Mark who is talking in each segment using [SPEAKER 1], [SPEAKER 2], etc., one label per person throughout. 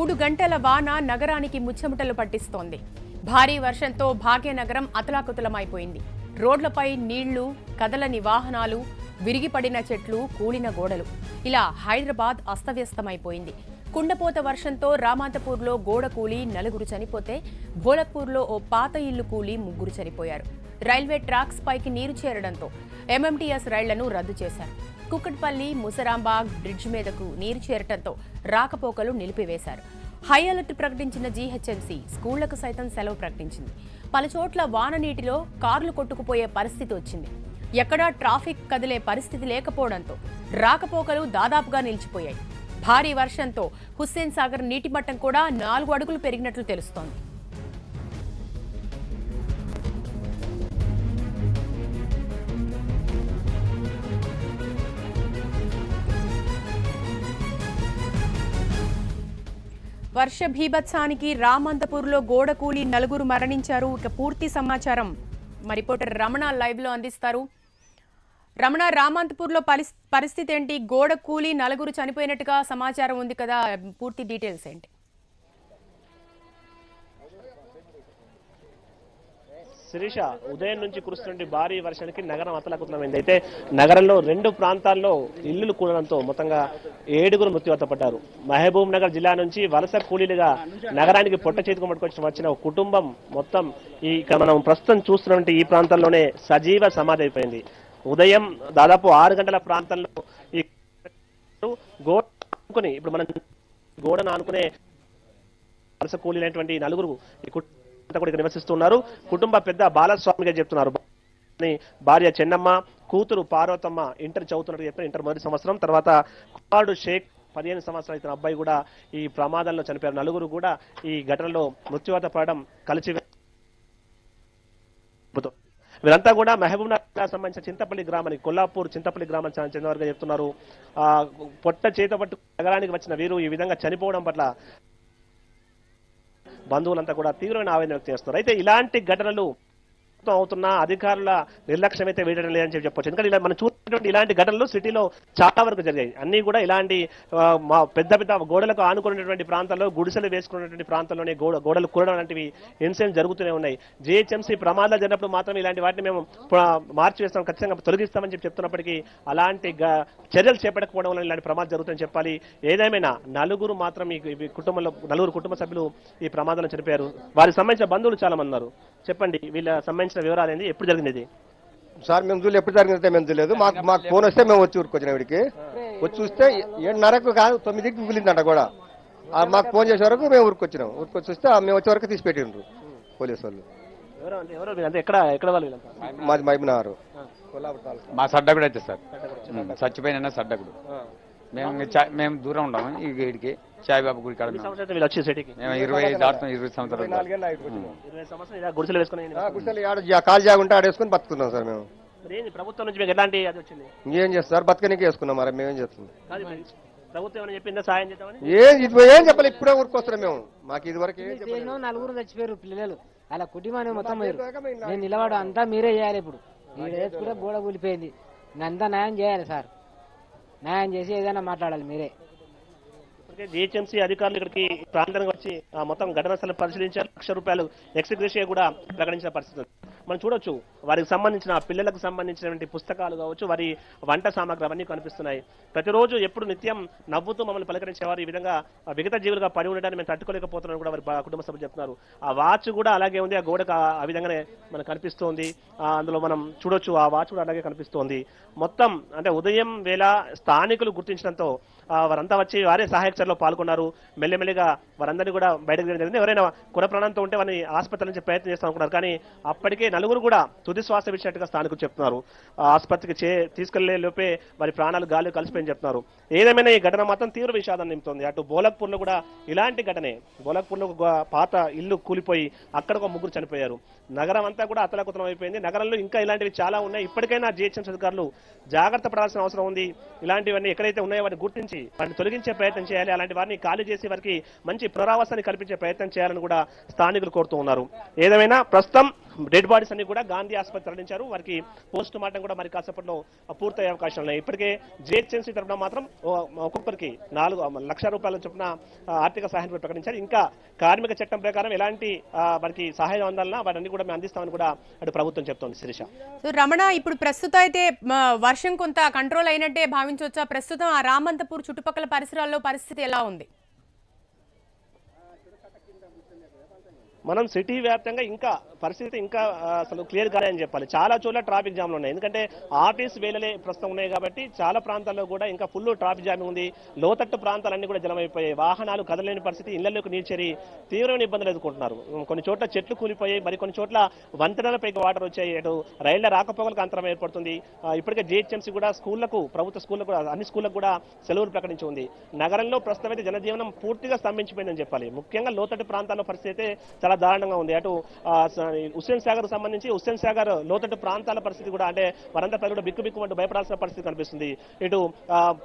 [SPEAKER 1] 3 గంటల వాన నగరానికి ముచ్చముటలు పట్టిస్తోంది. భారీ వర్షంతో భాగ్యనగరం అతలాకుతలమైపోయింది. రోడ్లపై నీళ్లు, కదలని వాహనాలు, విరిగిపడిన చెట్లు, కూలిన గోడలు. ఇలా హైదరాబాద్ అస్తవ్యస్తమైపోయింది. కుండపోత వర్షంతో రామాంతపూర్లో గోడ కూలి 4 చనిపోతే, భోలక్పూర్లో ఓ పాత ఇల్లు కూలి 3 చనిపోయారు. రైల్వే ట్రాక్స్ పైకి నీరు చేరడంతో ఎంఎంటీఎస్ రైళ్లను రద్దు చేశారు. కుక్కట్పల్లి, ముసరాంబాగ్ బ్రిడ్జ్ మీదకు నీరు చేరటంతో రాకపోకలు నిలిపివేశారు. హై అలర్ట్ ప్రకటించిన జీహెచ్ఎంసీ స్కూళ్లకు సైతం సెలవు ప్రకటించింది. పలుచోట్ల వాన నీటిలో కార్లు కొట్టుకుపోయే పరిస్థితి వచ్చింది. ఎక్కడా ట్రాఫిక్ కదిలే పరిస్థితి లేకపోవడంతో రాకపోకలు దాదాపుగా నిలిచిపోయాయి. భారీ వర్షంతో హుస్సేన్ సాగర్ నీటి మట్టం కూడా 4 అడుగులు పెరిగినట్లు తెలుస్తోంది. వర్ష భీభత్సానికి రామంతపూర్లో గోడ కూలి 4 మరణించారు. ఇక పూర్తి సమాచారం మా రిపోర్టర్ రమణ లైవ్ లో అందిస్తారు. రమణ, రామంతపూర్లో పరిస్థితి ఏంటి? గోడ కూలి 4 చనిపోయినట్టుగా సమాచారం ఉంది కదా, పూర్తి డీటెయిల్స్ ఏంటి?
[SPEAKER 2] శిరీష, ఉదయం నుంచి కురుస్తున్న భారీ వర్షానికి నగరం అతలాకుతలమైంది. అయితే నగరంలో 2 ప్రాంతాల్లో ఇల్లులు కూలడంతో మొత్తంగా 7 మృత్యువాత పడ్డారు. మహబూబ్ నగర్ జిల్లా నుంచి వలస కూలీలుగా నగరానికి పొట్ట చేతికి పట్టుకొచ్చి వచ్చిన కుటుంబం మొత్తం మనం ప్రస్తుతం చూస్తున్నటువంటి ఈ ప్రాంతంలోనే సజీవ సమాధి అయిపోయింది. ఉదయం దాదాపు 6 గంటల ప్రాంతంలో ఈ గోడ ఆనుకుని, ఇప్పుడు మనం గోడను ఆనుకునే వలస కూలీలైనటువంటి 4 కూడా నివసిస్తున్నారు. కుటుంబ పెద్ద బాలస్వామిగా చెప్తున్నారు. భార్య చెన్నమ్మ, కూతురు పార్వతమ్మ ఇంటర్ చదువుతున్నట్టు చెప్పారు. ఇంటర్ మొదటి సంవత్సరం. తర్వాత కుమారుడు షేక్ 15 సంవత్సరాలు అయితే అబ్బాయి కూడా ఈ ప్రమాదంలో చనిపోయారు. 4 కూడా ఈ ఘటనలో మృత్యువాత పడడం కలిసి వీరంతా కూడా మహబూబ్ నగర్ సంబంధించిన చింతపల్లి గ్రామానికి, కొల్లాపూర్ చింతపల్లి గ్రామానికి చెందినవారుగా చెప్తున్నారు. పొట్ట చేత పట్టు నగరానికి వచ్చిన వీరు ఈ విధంగా చనిపోవడం పట్ల బంధువులంతా కూడా తీవ్రమైన ఆవేదన వ్యక్తం చేస్తున్నారు. అయితే ఇలాంటి ఘటనలు అవుతున్న అధికారుల నిర్లక్ష్యం అయితే వేయడం లేదని చెప్పొచ్చు. ఎందుకంటే ఇలా మనం చూసినటువంటి ఇలాంటి ఘటనలు సిటీలో చాలా వరకు జరిగాయి. అన్ని కూడా ఇలాంటి పెద్ద పెద్ద గోడలకు ఆనుకున్నటువంటి ప్రాంతాల్లో, గుడిసెలు వేసుకున్నటువంటి ప్రాంతాల్లోనే గోడలు కూడడం లాంటివి ఇన్సిడెంట్ జరుగుతూనే ఉన్నాయి. జీహెచ్ఎంసీ ప్రమాదాలు జరిగినప్పుడు మాత్రం ఇలాంటి వాటిని మేము మార్చివేస్తాం, ఖచ్చితంగా తొలగిస్తామని చెప్తున్నప్పటికీ అలాంటి చర్యలు చేపట్టకపోవడం వల్ల ఇలాంటి ప్రమాదం జరుగుతుందని చెప్పాలి. ఏదేమైనా 4 మాత్రం ఈ కుటుంబంలో 4 కుటుంబ సభ్యులు ఈ ప్రమాదంలో చనిపోయారు. వారికి సంబంధించిన బంధువులు చాలా మంది ఉన్నారు. చెప్పండి, వీళ్ళ సంబంధించిన వివరాలు ఏంటి, ఎప్పుడు జరిగింది?
[SPEAKER 3] సార్ మేము చూడలేదు, ఎప్పుడు జరిగిందంటే మేము చూడలేదు. మాకు ఫోన్ వస్తే మేము వచ్చి ఊరుకొచ్చిన వీడికి వచ్చి చూస్తే 7:30 కాదు 9కి మిగిలిందంట కూడా. మాకు ఫోన్ చేసే వరకు మేము ఊరుకొచ్చినాం. ఊరుకొచ్చి చూస్తే మేము వచ్చే వరకు తీసి పెట్టిండ్రు పోలీసు వాళ్ళు. మాది మహబూబ్నగర్,
[SPEAKER 4] మా సడ్డగుడు అయితే సార్, చచ్చిపోయిన సడ్డగుడు. మేము దూరం ఉన్నాము ఈ గేడికి, సాయిబాబా గుడి కాడ. మేము 20 దాటుతాం, 20 సంవత్సరాలు.
[SPEAKER 3] కాలు జాగుంటే ఆడేసుకుని బతుకున్నాం సార్ మేము.
[SPEAKER 2] ప్రభుత్వం నుంచి మీకు ఎలాంటి అది వచ్చింది?
[SPEAKER 3] ఏం చేస్తారు, బతకనికి వేసుకున్నాం. మరి మేమేం చేస్తున్నాం?
[SPEAKER 2] ప్రభుత్వం చెప్పిందా సాయం చేద్దామని?
[SPEAKER 3] ఏం చెప్పాలి, ఇప్పుడే ఊరుకొస్తున్నాం మేము. మాకు ఇది వరకు
[SPEAKER 5] 4 చచ్చిపోయారు పిల్లలు, అలా కుటుంబాన్ని మొత్తం పోయారు. నేను నిలబడు అంతా మీరే చేయాలి. ఇప్పుడు కూడా గోడ కూలిపోయింది, అంతా న్యాయం చేయాలి సార్. న్యాయం చేసి ఏదైనా మాట్లాడాలి మీరే.
[SPEAKER 2] జీహెచ్ఎంసీ అధికారులు ఇక్కడికి ప్రాంతానికి వచ్చి మొత్తం ఘటనా స్థలం పరిశీలించారు. ₹1,00,000 ఎక్స్గ్రేషియా కూడా ప్రకటించిన పరిస్థితి మనం చూడొచ్చు. వారికి సంబంధించిన పిల్లలకు సంబంధించినటువంటి పుస్తకాలు కావచ్చు, వారి వంట సామాగ్రి అవన్నీ కనిపిస్తున్నాయి. ప్రతిరోజు ఎప్పుడు నిత్యం నవ్వుతూ మమ్మల్ని పలకరించేవారు. ఈ విధంగా విగత జీవులుగా పడి ఉండడానికి మేము తట్టుకోలేకపోతున్నాం కూడా వారి కుటుంబ సభ్యులు చెప్తున్నారు. ఆ వాచ్ కూడా అలాగే ఉంది, ఆ గోడకు ఆ విధంగానే మనకు కనిపిస్తోంది. అందులో మనం చూడొచ్చు, ఆ వాచ్ కూడా అలాగే కనిపిస్తోంది. మొత్తం అంటే ఉదయం వేళ స్థానికులు గుర్తించడంతో వారంతా వచ్చి వారే సహాయక చర్యలో పాల్గొన్నారు. మెల్లిమెల్లిగా వారందరినీ కూడా బయటకు జరిగింది. ఎవరైనా కుల ప్రాణంతో ఉంటే వారిని ఆసుపత్రి నుంచి ప్రయత్నం చేస్తాం అనుకున్నారు. కానీ అప్పటికే 4 కూడా తుది శ్వాస విడిచినట్టుగా స్థానికులు చెప్తున్నారు. ఆసుపత్రికి తీసుకెళ్లే లోపే వారి ప్రాణాలు గాలి కలిసిపోయి చెప్తున్నారు. ఏదేమైనా ఈ ఘటన మాత్రం తీవ్ర విషాదాన్ని నింపుతోంది. అటు బోలక్పూర్లో కూడా ఇలాంటి ఘటనే. బోలక్పూర్లో పాత ఇల్లు కూలిపోయి అక్కడ ఒక 3 చనిపోయారు. నగరం అంతా కూడా అతలాకుతలం అయిపోయింది. నగరంలో ఇంకా ఇలాంటివి చాలా ఉన్నాయి. ఇప్పటికైనా జీహెచ్ఎంసీ అధికారులు జాగ్రత్త పడాల్సిన అవసరం ఉంది. ఇలాంటివన్నీ ఎక్కడైతే ఉన్నాయో వాటిని గుర్తించి వాటిని తొలగించే ప్రయత్నం చేయాలి. అలాంటి వారిని ఖాళీ చేసి వారికి మంచి పునరావాసాన్ని కల్పించే ప్రయత్నం చేయాలని కూడా స్థానికులు కోరుతూ ఉన్నారు. ఏదేమైనా ప్రస్తుతం డెడ్ బాడీస్ అన్ని కూడా గాంధీ ఆసుపత్రి తరలించారు. వారికి పోస్ట్ మార్టం కూడా మరి కాసేపట్లో పూర్తయ్యే అవకాశాలు ఉన్నాయి. ఇప్పటికే జిహెచ్ఎంసీ తరఫున మాత్రం ఒక్కొక్కరికి 4 లక్షల రూపాయల చొప్పున ఆర్థిక సహాయం ప్రకటించారు. ఇంకా కార్మిక చట్టం ప్రకారం ఎలాంటి మనకి సహాయం అందాలన్నా వాటన్ని కూడా మేము అందిస్తామని కూడా అటు ప్రభుత్వం చెప్తోంది. శిరీష.
[SPEAKER 1] సో రమణ, ఇప్పుడు ప్రస్తుతం అయితే వర్షం కొంత కంట్రోల్ అయినట్టే భావించవచ్చా? ప్రస్తుతం ఆ రామంతపూర్ చుట్టుపక్కల పరిసరాల్లో పరిస్థితి ఎలా ఉంది?
[SPEAKER 2] మనం సిటీ వ్యాప్తంగా ఇంకా పరిస్థితి ఇంకా అసలు క్లియర్ కాలే అని చెప్పాలి. చాలా చోట్ల ట్రాఫిక్ జామ్లు ఉన్నాయి. ఎందుకంటే ఆఫీస్ వేళలే ప్రస్తుతం ఉన్నాయి కాబట్టి చాలా ప్రాంతాల్లో కూడా ఇంకా ఫుల్ ట్రాఫిక్ జామ్ ఉంది. లోతట్టు ప్రాంతాలన్నీ కూడా జలమైపోయాయి. వాహనాలు కదలలేని పరిస్థితి, ఇళ్లలోకి నీరు చేరి తీవ్రమైన ఇబ్బందులు ఎదుర్కొంటున్నారు. కొన్ని చోట్ల చెట్లు కూలిపోయాయి, మరి కొన్ని చోట్ల వంతెనలపైకి వాటర్ వచ్చాయి. అటు రైళ్ల రాకపోకలకు అంతరం ఏర్పడుతుంది. ఇప్పటికే జిహెచ్ఎంసీ కూడా స్కూళ్లకు, ప్రభుత్వ స్కూళ్లకు, అన్ని స్కూళ్లకు కూడా సెలవులు ప్రకటించి ఉంది. నగరంలో ప్రస్తుతం అయితే జనజీవనం పూర్తిగా స్తంభించిపోయిందని చెప్పాలి. ముఖ్యంగా లోతట్టు ప్రాంతాల్లో పరిస్థితి అయితే చాలా దారుణంగా ఉంది. అటు హుస్సేన్ సాగర్ సంబంధించి హుస్సేన్ సాగర్ లోతట్టు ప్రాంతాల పరిస్థితి కూడా, అంటే వారంతా ప్రజలు కూడా బిక్కుబిక్కుమంటూ భయపడాల్సిన పరిస్థితి కనిపిస్తుంది. ఇటు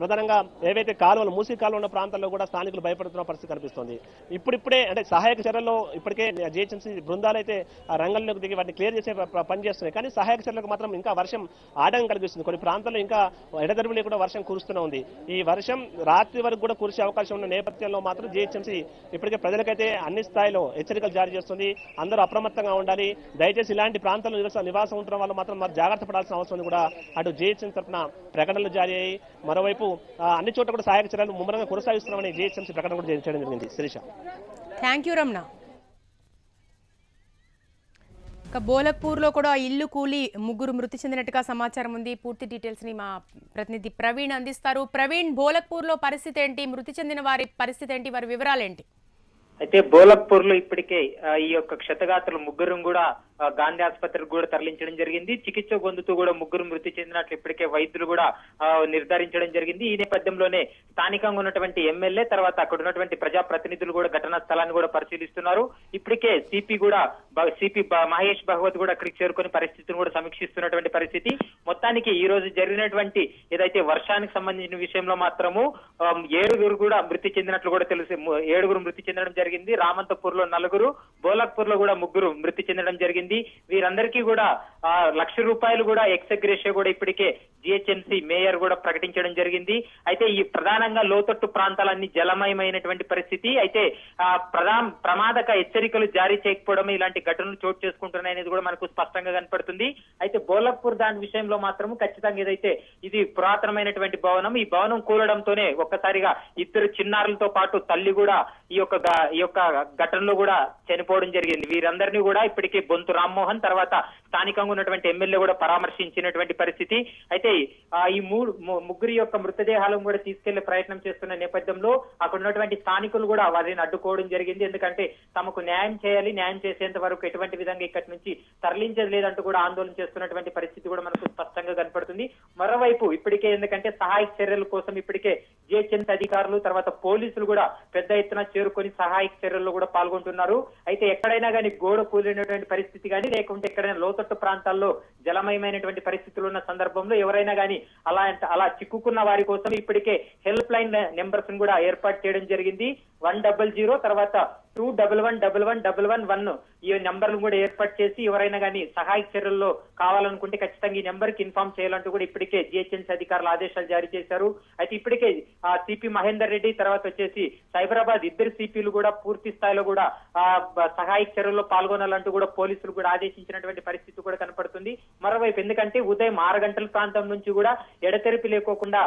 [SPEAKER 2] ప్రధానంగా ఏవైతే కాలువలు, మూసీ కాలువ ఉన్న ప్రాంతాల్లో కూడా స్థానికులు భయపడుతున్న పరిస్థితి కనిపిస్తుంది. ఇప్పుడిప్పుడే అంటే సహాయక చర్యల్లో ఇప్పటికే జిహెచ్ఎంసీ బృందాలు అయితే రంగంలోకి దిగి వాటిని క్లియర్ చేసే పని చేస్తున్నాయి. కానీ సహాయక చర్యలకు మాత్రం ఇంకా వర్షం ఆటంకం కలిగిస్తుంది. కొన్ని ప్రాంతాల్లో ఇంకా ఎడతెరిపి లేకుండా వర్షం కురుస్తూనే ఉంది. ఈ వర్షం రాత్రి వరకు కూడా కురిసే అవకాశం ఉన్న నేపథ్యంలో మాత్రం జిహెచ్ఎంసీ ఇప్పటికే ప్రజలకైతే అన్ని స్థాయిలో హెచ్చరికలు జారీ చేస్తుంది. అందరూ అప్రమత్తంగా ఉండాలి. దయచేసి ఇలాంటి ప్రాంతాల్లో నివాసం ఉంటున్న వాళ్ళు మాత్రం మరి జాగ్రత్త పడాల్సిన అవసరం కూడా అటు జిహెచ్ఎంసీ తరఫున ప్రకటనలు జారీ అయ్యాయి. మరోవైపు అన్ని చోట్ల కూడా సహాయక చర్యలు ముమ్మరంగా కొనసాగిస్తున్నామని జిహెచ్ఎంసీ ప్రకటన కూడా చేయడం జరిగింది. శిరీష.
[SPEAKER 1] Thank you Ramana. బోలక్పూర్లో కూడా ఇల్లు కూలి 3 మృతి చెందినట్టుగా సమాచారం ఉంది. పూర్తి డీటెయిల్స్ ని మా ప్రతినిధి ప్రవీణ్ అందిస్తారు. ప్రవీణ్, బోలక్పూర్లో పరిస్థితి ఏంటి? మృతి చెందిన వారి పరిస్థితి ఏంటి? వారి వివరాలేంటి?
[SPEAKER 6] అయితే బోలక్పూర్ లో ఇప్పటికే ఈ యొక్క క్షతగాత్రులు 3 కూడా గాంధీ ఆసుపత్రికి కూడా తరలించడం జరిగింది. చికిత్స పొందుతూ కూడా 3 మృతి చెందినట్లు ఇప్పటికే వైద్యులు కూడా నిర్ధారించడం జరిగింది. ఈ నేపథ్యంలోనే స్థానికంగా ఉన్నటువంటి ఎమ్మెల్యే, తర్వాత అక్కడ ఉన్నటువంటి ప్రజాప్రతినిధులు కూడా ఘటనా స్థలాన్ని కూడా పరిశీలిస్తున్నారు. ఇప్పటికే సిపి మహేష్ భగవత్ కూడా అక్కడికి చేరుకుని పరిస్థితిని కూడా సమీక్షిస్తున్నటువంటి పరిస్థితి. మొత్తానికి ఈ రోజు జరిగినటువంటి ఏదైతే వర్షానికి సంబంధించిన విషయంలో మాత్రము 7 కూడా మృతి చెందినట్లు కూడా తెలుసు. 7 మృతి చెందడం జరిగింది. రామంతపూర్ లో 4, బోలక్పూర్ లో కూడా 3 మృతి చెందడం జరిగింది. వీరందరికీ కూడా ₹1,00,000 కూడా ఎక్స్గ్రేషియా కూడా ఇప్పటికే జిహెచ్ఎంసీ మేయర్ కూడా ప్రకటించడం జరిగింది. అయితే ఈ ప్రధానంగా లోతట్టు ప్రాంతాలన్నీ జలమయమైనటువంటి పరిస్థితి. అయితే ప్రమాదక హెచ్చరికలు జారీ చేయకపోవడం ఇలాంటి ఘటనలు చోటు చేసుకుంటున్నాయనేది కూడా మనకు స్పష్టంగా కనపడుతుంది. అయితే బోలక్పూర్ దాని విషయంలో మాత్రం ఖచ్చితంగా ఏదైతే ఇది పురాతనమైనటువంటి భవనం, ఈ భవనం కూలడంతోనే ఒక్కసారిగా 2 చిన్నారులతో పాటు తల్లి కూడా ఈ యొక్క ఘటనలో కూడా చనిపోవడం జరిగింది. వీరందరినీ కూడా ఇప్పటికే బొంతు రామ్మోహన్, తర్వాత స్థానికంగా ఉన్నటువంటి ఎమ్మెల్యే కూడా పరామర్శించినటువంటి పరిస్థితి. అయితే ఈ 3 యొక్క మృతదేహాలను కూడా తీసుకెళ్లే ప్రయత్నం చేస్తున్న నేపథ్యంలో అక్కడ ఉన్నటువంటి స్థానికులు కూడా వారిని అడ్డుకోవడం జరిగింది. ఎందుకంటే తమకు న్యాయం చేయాలి, న్యాయం చేసేంత వరకు ఎటువంటి విధంగా ఇక్కడి నుంచి తరలించేది లేదంటూ కూడా ఆందోళన చేస్తున్నటువంటి పరిస్థితి కూడా మనకు స్పష్టంగా కనపడుతుంది. మరోవైపు ఇప్పటికే ఎందుకంటే సహాయక చర్యల కోసం ఇప్పటికే జిహెచ్ఎంసీ అధికారులు, తర్వాత పోలీసులు కూడా పెద్ద ఎత్తున చేరుకొని సహాయక చర్యల్లో కూడా పాల్గొంటున్నారు. అయితే ఎక్కడైనా కానీ గోడ కూలినటువంటి పరిస్థితి కానీ, లేకుంటే ఎక్కడైనా లోతట్టు ప్రాంతాల్లో జలమయమైనటువంటి పరిస్థితులు ఉన్న సందర్భంలో ఎవరైనా కానీ అలా చిక్కుకున్న వారి కోసం ఇప్పటికే హెల్ప్ లైన్ నెంబర్స్ కూడా ఏర్పాటు చేయడం జరిగింది. 100, తర్వాత 2111111 ఈ నెంబర్లు కూడా ఏర్పాటు చేసి ఎవరైనా కానీ సహాయక చర్యల్లో కావాలనుకుంటే ఖచ్చితంగా ఈ నెంబర్ కి ఇన్ఫార్మ్ చేయాలంటూ కూడా ఇప్పటికే జిహెచ్ఎంసీ అధికారులు ఆదేశాలు జారీ చేశారు. అయితే ఇప్పటికే సిపి మహేందర్ రెడ్డి, తర్వాత వచ్చేసి సైబరాబాద్ 2 సిపిలు కూడా పూర్తి స్థాయిలో కూడా సహాయక చర్యల్లో పాల్గొనాలంటూ కూడా పోలీసులు కూడా ఆదేశించినటువంటి పరిస్థితి కూడా కనపడుతుంది. మరోవైపు ఎందుకంటే ఉదయం 6 గంటల ప్రాంతం నుంచి కూడా ఎడతెరిపి లేకోకుండా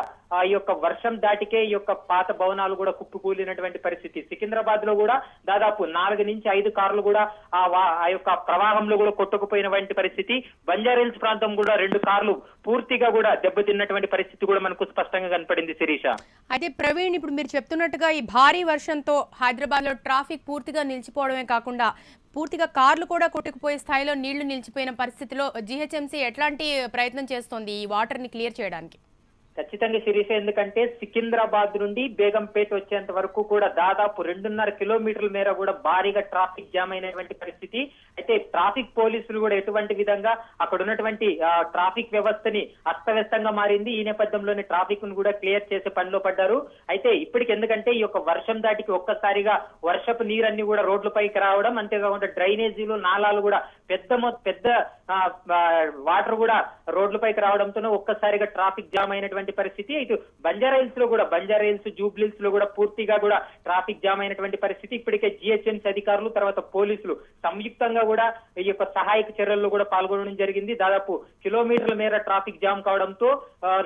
[SPEAKER 6] ఈ యొక్క వర్షం దాటికే ఈ యొక్క పాత భవనాలు కూడా కుప్పకూలినటువంటి పరిస్థితి. సికింద్రాబాద్ లో కూడా దాదాపు 4 నుంచి 5 కార్లు కూడా ఆ యొక్క ప్రవాహంలో కూడా కొట్టుకుపోయినటువంటి పరిస్థితి. బంజారాహిల్స్ ప్రాంతం కూడా 2 కార్లు పూర్తిగా కూడా దెబ్బతిన్నటువంటి పరిస్థితి కూడా మనకు స్పష్టంగా కనపడింది. శిరీష.
[SPEAKER 1] అయితే ప్రవీణ్, ఇప్పుడు మీరు చెప్తున్నట్టుగా ఈ భారీ వర్షంతో హైదరాబాద్ లో ట్రాఫిక్ పూర్తిగా నిలిచిపోవడమే కాకుండా పూర్తిగా కార్లు కూడా కొట్టుకుపోయే స్థాయిలో నీళ్లు నిలిచిపోయిన పరిస్థితిలో జిహెచ్ఎంసీ ఎట్లాంటి ప్రయత్నం చేస్తోంది ఈ వాటర్ ని క్లియర్ చేయడానికి?
[SPEAKER 6] ఖచ్చితంగా శిరీష, ఎందుకంటే సికింద్రాబాద్ నుండి బేగంపేట వచ్చేంత వరకు కూడా దాదాపు 2.5 కిలోమీటర్ల మేర కూడా భారీగా ట్రాఫిక్ జామ్ అయినటువంటి పరిస్థితి. అయితే ట్రాఫిక్ పోలీసులు కూడా ఎటువంటి విధంగా అక్కడ ఉన్నటువంటి ట్రాఫిక్ వ్యవస్థని అస్తవ్యస్తంగా మారింది. ఈ నేపథ్యంలోనే ట్రాఫిక్ ను కూడా క్లియర్ చేసే పనిలో పడ్డారు. అయితే ఇప్పటికి ఎందుకంటే ఈ యొక్క వర్షం దాటికి ఒక్కసారిగా వర్షపు నీరన్ని కూడా రోడ్లపైకి రావడం, అంతేకాకుండా డ్రైనేజీలు నాలాలు కూడా పెద్ద వాటర్ కూడా రోడ్లపైకి రావడంతో ఒక్కసారిగా ట్రాఫిక్ జామ్ అయినటువంటి పరిస్థితి. ఇటు బంజారాహిల్స్ జూబ్లీహిల్స్ లో కూడా పూర్తిగా కూడా ట్రాఫిక్ జామ్ అయినటువంటి పరిస్థితి. ఇప్పటికే జిహెచ్ఎంసీ అధికారులు తర్వాత పోలీసులు సంయుక్తంగా కూడా ఈ యొక్క సహాయక చర్యల్లో కూడా పాల్గొనడం జరిగింది. దాదాపు కిలోమీటర్ల మేర ట్రాఫిక్ జామ్ కావడంతో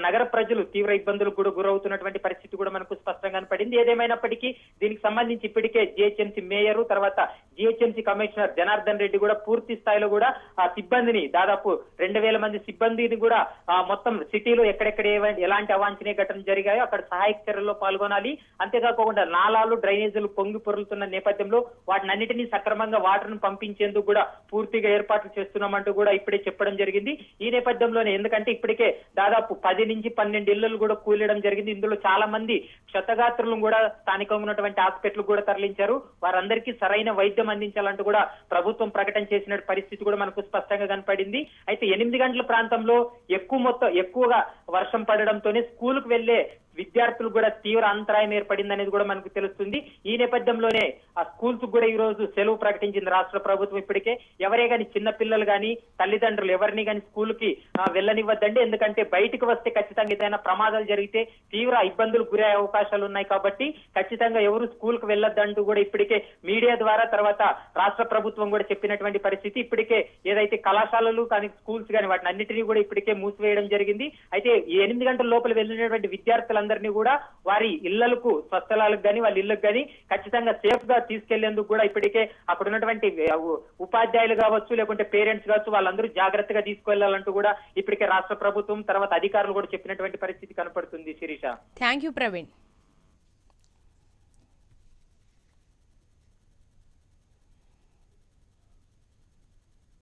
[SPEAKER 6] నగర ప్రజలు తీవ్ర ఇబ్బందులకు కూడా గురవుతున్నటువంటి పరిస్థితి కూడా మనకు స్పష్టంగా కనపడింది. ఏదేమైనప్పటికీ దీనికి సంబంధించి ఇప్పటికే జిహెచ్ఎంసీ మేయర్ తర్వాత జిహెచ్ఎంసీ కమిషనర్ జనార్దన్ రెడ్డి కూడా పూర్తి స్థాయిలో కూడా ఆ సిబ్బందిని దాదాపు 2,000 మంది సిబ్బందిని కూడా మొత్తం సిటీలో ఎక్కడెక్కడ ఎలాంటి అవాంఛనీయ ఘటనలు జరిగాయో అక్కడ సహాయక చర్యల్లో పాల్గొనాలి. అంతేకాకుండా నాలాలు డ్రైనేజీలు పొంగి పొరులుతున్న నేపథ్యంలో వాటినన్నిటినీ సక్రమంగా వాటర్ ను పంపించేందుకు కూడా పూర్తిగా ఏర్పాట్లు చేస్తున్నామంటూ కూడా ఇప్పుడే చెప్పడం జరిగింది. ఈ నేపథ్యంలోనే ఎందుకంటే ఇప్పటికే దాదాపు 10 నుంచి 12 ఇళ్లు కూడా కూలడం జరిగింది. ఇందులో చాలా మంది క్షతగాత్రులను కూడా స్థానికంగా ఉన్నటువంటి హాస్పిటల్ కూడా తరలించారు. వారందరికీ సరైన వైద్యం అందించాలంటూ కూడా ప్రభుత్వం ప్రకటన చేసిన పరిస్థితి కూడా మనకు స్పష్టంగా కనపడింది. అయితే 8 గంటల ప్రాంతంలో ఎక్కువగా వర్షం పడడంతోనే స్కూల్ కు వెళ్లే విద్యార్థులు కూడా తీవ్ర అంతరాయం ఏర్పడింది అనేది కూడా మనకు తెలుస్తుంది. ఈ నేపథ్యంలోనే ఆ స్కూల్స్ కూడా ఈ రోజు సెలవు ప్రకటించింది రాష్ట్ర ప్రభుత్వం. ఇప్పటికే ఎవరే గాని చిన్న పిల్లలు గాని తల్లిదండ్రులు ఎవరిని గాని స్కూల్ కి వెళ్ళనివ్వద్దండి. ఎందుకంటే బయటకు వస్తే ఖచ్చితంగా ఏదైనా ప్రమాదాలు జరిగితే తీవ్ర ఇబ్బందులు గురయ్యే అవకాశాలు ఉన్నాయి కాబట్టి ఖచ్చితంగా ఎవరు స్కూల్ కు వెళ్ళొద్దంటూ కూడా ఇప్పటికే మీడియా ద్వారా తర్వాత రాష్ట్ర ప్రభుత్వం కూడా చెప్పినటువంటి పరిస్థితి. ఇప్పటికే ఏదైతే కళాశాలలు కానీ స్కూల్స్ కానీ వాటిని అన్నిటినీ కూడా ఇప్పటికే మూసివేయడం జరిగింది. అయితే ఈ 8 గంటల లోపల వెళ్ళినటువంటి విద్యార్థులందరినీ కూడా వారి ఇళ్లకు స్వస్థలాలకు కానీ వాళ్ళ ఇళ్లకు కానీ ఖచ్చితంగా సేఫ్ గా తీసుకెళ్లేందుకు కూడా ఇప్పటికే అక్కడ ఉన్నటువంటి ఉపాధ్యాయులు కావచ్చు లేకుంటే పేరెంట్స్ కావచ్చు వాళ్ళందరూ జాగ్రత్తగా తీసుకెళ్లాలంటూ కూడా ఇప్పటికే రాష్ట్ర ప్రభుత్వం తర్వాత అధికారులు కూడా చెప్పినటువంటి పరిస్థితి కనపడుతుంది. Sirisha,
[SPEAKER 1] thank you Praveen.